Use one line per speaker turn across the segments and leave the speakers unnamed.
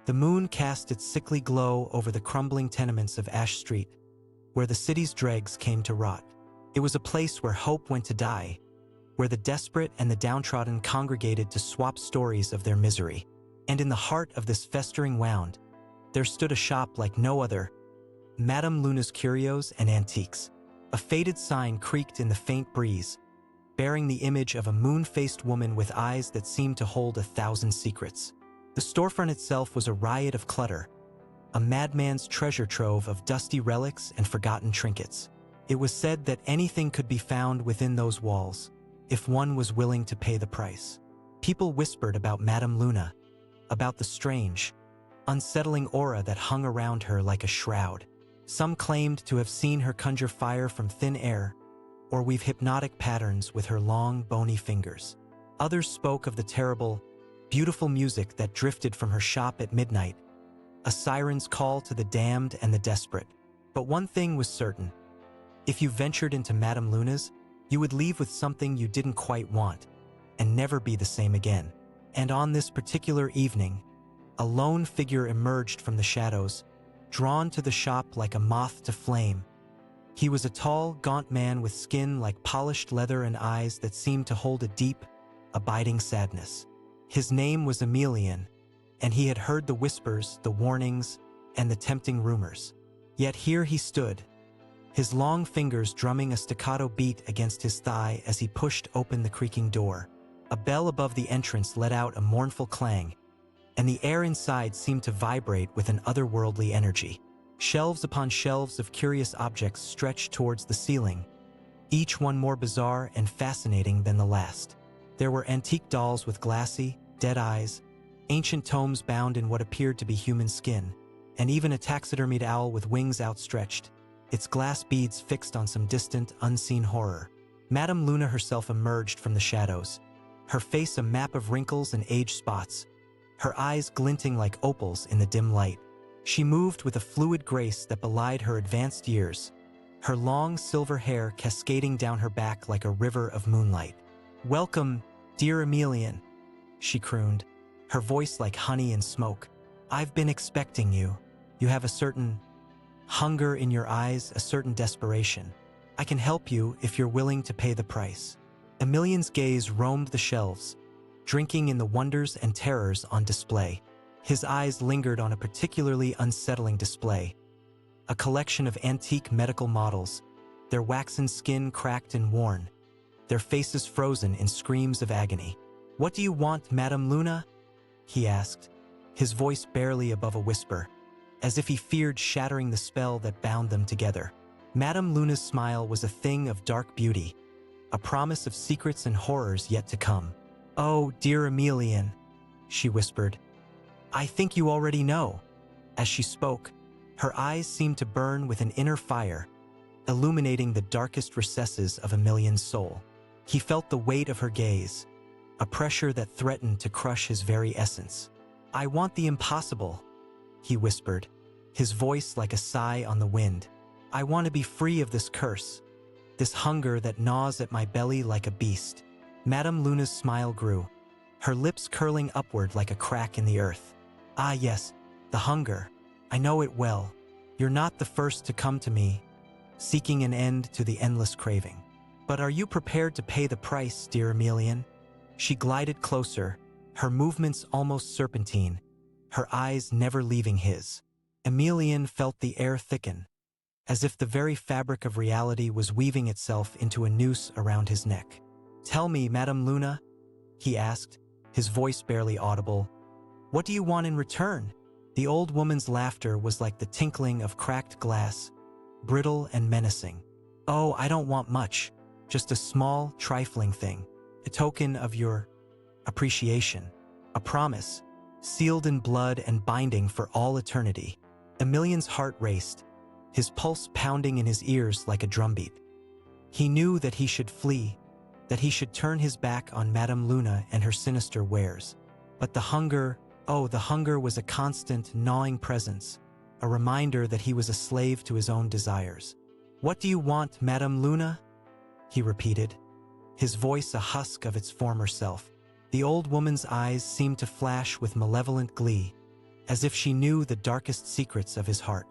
The moon cast its sickly glow over the crumbling tenements of Ash Street, where the city's dregs came to rot. It was a place where hope went to die, where the desperate and the downtrodden congregated to swap stories of their misery. And in the heart of this festering wound, there stood a shop like no other, Madame Luna's Curios and Antiques. A faded sign creaked in the faint breeze, bearing the image of a moon-faced woman with eyes that seemed to hold 1,000 secrets. The storefront itself was a riot of clutter, a madman's treasure trove of dusty relics and forgotten trinkets. It was said that anything could be found within those walls, if one was willing to pay the price. People whispered about Madame Luna, about the strange, unsettling aura that hung around her like a shroud. Some claimed to have seen her conjure fire from thin air, or weave hypnotic patterns with her long, bony fingers. Others spoke of the terrible, beautiful music that drifted from her shop at midnight, a siren's call to the damned and the desperate. But one thing was certain. If you ventured into Madame Luna's, you would leave with something you didn't quite want, and never be the same again. And on this particular evening, a lone figure emerged from the shadows, drawn to the shop like a moth to flame. He was a tall, gaunt man with skin like polished leather and eyes that seemed to hold a deep, abiding sadness. His name was Emilian, and he had heard the whispers, the warnings, and the tempting rumors. Yet here he stood, his long fingers drumming a staccato beat against his thigh as he pushed open the creaking door. A bell above the entrance let out a mournful clang, and the air inside seemed to vibrate with an otherworldly energy. Shelves upon shelves of curious objects stretched towards the ceiling, each one more bizarre and fascinating than the last. There were antique dolls with glassy, dead eyes, ancient tomes bound in what appeared to be human skin, and even a taxidermied owl with wings outstretched, its glass beads fixed on some distant, unseen horror. Madame Luna herself emerged from the shadows, her face a map of wrinkles and age spots, her eyes glinting like opals in the dim light. She moved with a fluid grace that belied her advanced years, her long silver hair cascading down her back like a river of moonlight. "Welcome, dear Emilian," she crooned, her voice like honey and smoke. "I've been expecting you. You have a certain hunger in your eyes, a certain desperation. I can help you if you're willing to pay the price." Emilian's gaze roamed the shelves, drinking in the wonders and terrors on display. His eyes lingered on a particularly unsettling display, a collection of antique medical models, their waxen skin cracked and worn, their faces frozen in screams of agony. "What do you want, Madame Luna?" he asked, his voice barely above a whisper, as if he feared shattering the spell that bound them together. Madame Luna's smile was a thing of dark beauty, a promise of secrets and horrors yet to come. "Oh, dear Emilian," she whispered, "I think you already know." As she spoke, her eyes seemed to burn with an inner fire, illuminating the darkest recesses of Emilian's soul. He felt the weight of her gaze, a pressure that threatened to crush his very essence. "I want the impossible," he whispered, his voice like a sigh on the wind. "I want to be free of this curse, this hunger that gnaws at my belly like a beast." Madame Luna's smile grew, her lips curling upward like a crack in the earth. "Ah yes, the hunger. I know it well. You're not the first to come to me, seeking an end to the endless craving. But are you prepared to pay the price, dear Emilian?" She glided closer, her movements almost serpentine, her eyes never leaving his. Emilian felt the air thicken, as if the very fabric of reality was weaving itself into a noose around his neck. "Tell me, Madame Luna," he asked, his voice barely audible, "what do you want in return?" The old woman's laughter was like the tinkling of cracked glass, brittle and menacing. "Oh, I don't want much, just a small, trifling thing, a token of your appreciation, a promise, sealed in blood and binding for all eternity." Emilian's heart raced, his pulse pounding in his ears like a drumbeat. He knew that he should flee, that he should turn his back on Madame Luna and her sinister wares. But the hunger, oh, the hunger was a constant, gnawing presence, a reminder that he was a slave to his own desires. "What do you want, Madame Luna?" he repeated, his voice a husk of its former self. The old woman's eyes seemed to flash with malevolent glee, as if she knew the darkest secrets of his heart.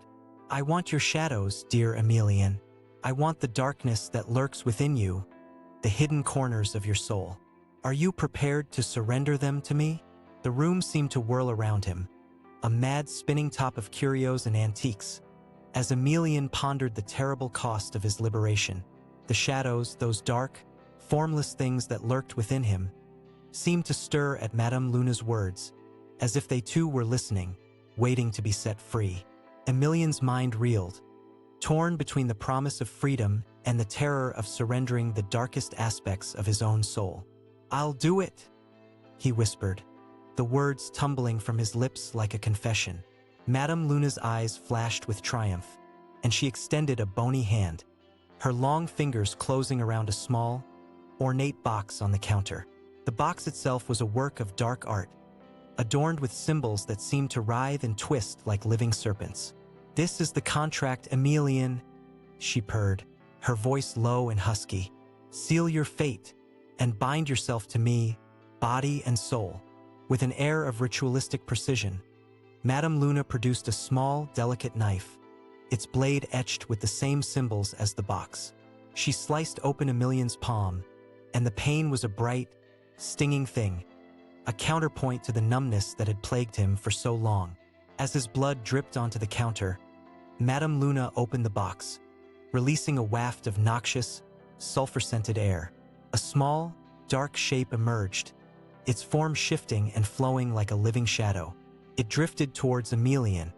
"I want your shadows, dear Emilian. I want the darkness that lurks within you, the hidden corners of your soul. Are you prepared to surrender them to me?" The room seemed to whirl around him, a mad spinning top of curios and antiques, as Emilian pondered the terrible cost of his liberation. The shadows, those dark, formless things that lurked within him, seemed to stir at Madame Luna's words, as if they too were listening, waiting to be set free. Emilian's mind reeled, torn between the promise of freedom and the terror of surrendering the darkest aspects of his own soul. "I'll do it," he whispered, the words tumbling from his lips like a confession. Madame Luna's eyes flashed with triumph, and she extended a bony hand, her long fingers closing around a small, ornate box on the counter. The box itself was a work of dark art, adorned with symbols that seemed to writhe and twist like living serpents. "This is the contract, Emilian," she purred, her voice low and husky. "Seal your fate and bind yourself to me, body and soul." With an air of ritualistic precision, Madame Luna produced a small, delicate knife, its blade etched with the same symbols as the box. She sliced open Emilian's palm, and the pain was a bright, stinging thing, a counterpoint to the numbness that had plagued him for so long. As his blood dripped onto the counter, Madame Luna opened the box, releasing a waft of noxious, sulfur-scented air. A small, dark shape emerged, its form shifting and flowing like a living shadow. It drifted towards Emilian,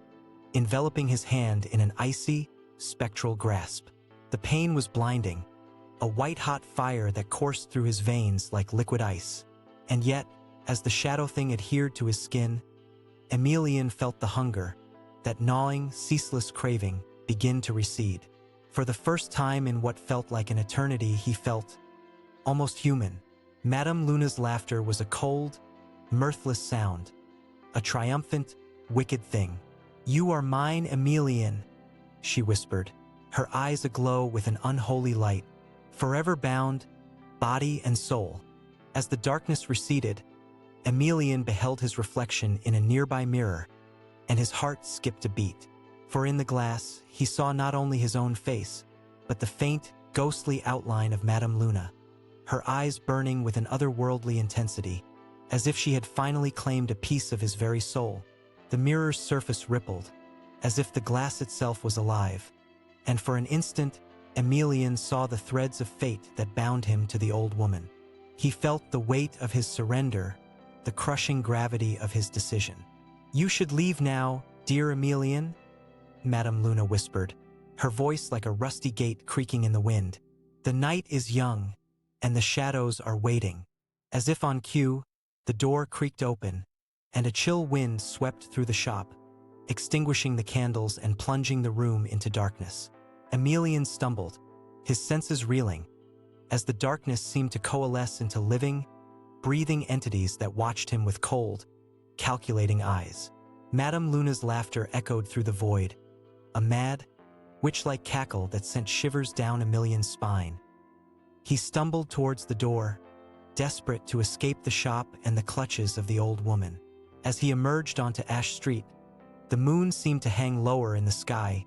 enveloping his hand in an icy, spectral grasp. The pain was blinding, a white-hot fire that coursed through his veins like liquid ice. And yet, as the shadow thing adhered to his skin, Emilian felt the hunger, that gnawing, ceaseless craving, begin to recede. For the first time in what felt like an eternity, he felt almost human. Madame Luna's laughter was a cold, mirthless sound, a triumphant, wicked thing. "You are mine, Emilian," she whispered, her eyes aglow with an unholy light, "forever bound, body and soul." As the darkness receded, Emilian beheld his reflection in a nearby mirror, and his heart skipped a beat. For in the glass, he saw not only his own face, but the faint, ghostly outline of Madame Luna, her eyes burning with an otherworldly intensity, as if she had finally claimed a piece of his very soul. The mirror's surface rippled, as if the glass itself was alive, and for an instant, Emilian saw the threads of fate that bound him to the old woman. He felt the weight of his surrender, the crushing gravity of his decision. "You should leave now, dear Emilian," Madame Luna whispered, her voice like a rusty gate creaking in the wind. "The night is young, and the shadows are waiting." As if on cue, the door creaked open, and a chill wind swept through the shop, extinguishing the candles and plunging the room into darkness. Emilian stumbled, his senses reeling, as the darkness seemed to coalesce into living, breathing entities that watched him with cold, calculating eyes. Madame Luna's laughter echoed through the void, a mad, witch-like cackle that sent shivers down Emilian's spine. He stumbled towards the door, desperate to escape the shop and the clutches of the old woman. As he emerged onto Ash Street, the moon seemed to hang lower in the sky,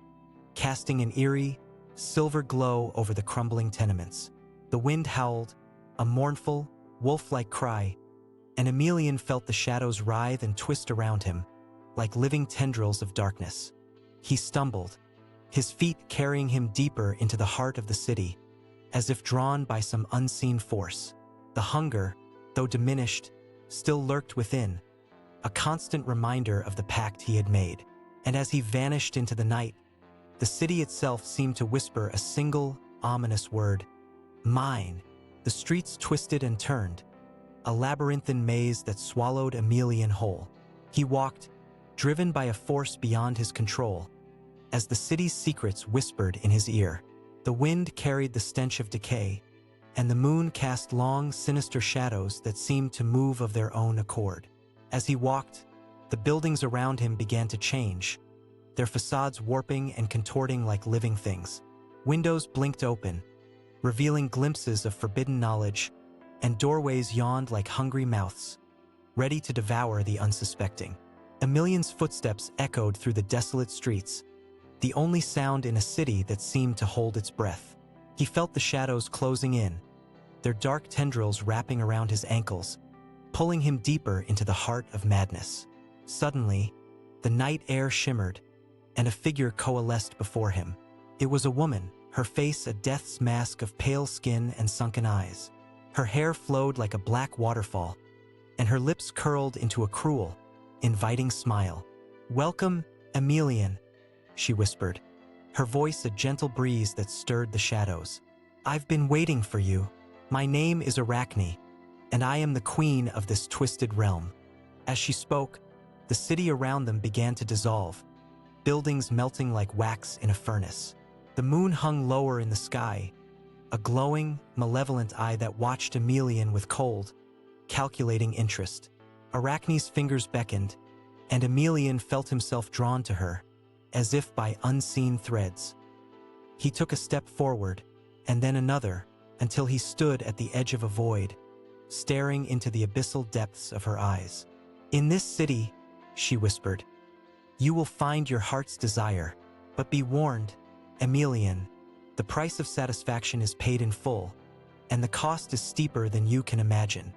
casting an eerie, silver glow over the crumbling tenements. The wind howled, a mournful, wolf-like cry, and Emilian felt the shadows writhe and twist around him, like living tendrils of darkness. He stumbled, his feet carrying him deeper into the heart of the city, as if drawn by some unseen force. The hunger, though diminished, still lurked within, a constant reminder of the pact he had made. And as he vanished into the night, the city itself seemed to whisper a single, ominous word: "Mine." The streets twisted and turned, a labyrinthine maze that swallowed Emilian whole. He walked, driven by a force beyond his control, as the city's secrets whispered in his ear. The wind carried the stench of decay, and the moon cast long, sinister shadows that seemed to move of their own accord. As he walked, the buildings around him began to change, their facades warping and contorting like living things. Windows blinked open, revealing glimpses of forbidden knowledge, and doorways yawned like hungry mouths, ready to devour the unsuspecting. Emilian's footsteps echoed through the desolate streets, the only sound in a city that seemed to hold its breath. He felt the shadows closing in, their dark tendrils wrapping around his ankles, pulling him deeper into the heart of madness. Suddenly, the night air shimmered, and a figure coalesced before him. It was a woman, her face a death's mask of pale skin and sunken eyes. Her hair flowed like a black waterfall, and her lips curled into a cruel, inviting smile. "Welcome, Emilian," she whispered, her voice a gentle breeze that stirred the shadows. "I've been waiting for you. My name is Arachne, and I am the queen of this twisted realm." As she spoke, the city around them began to dissolve, buildings melting like wax in a furnace. The moon hung lower in the sky, a glowing, malevolent eye that watched Emilian with cold, calculating interest. Arachne's fingers beckoned, and Emilian felt himself drawn to her, as if by unseen threads. He took a step forward, and then another, until he stood at the edge of a void, staring into the abyssal depths of her eyes. "In this city," she whispered, "you will find your heart's desire. But be warned, Emilian, the price of satisfaction is paid in full, and the cost is steeper than you can imagine."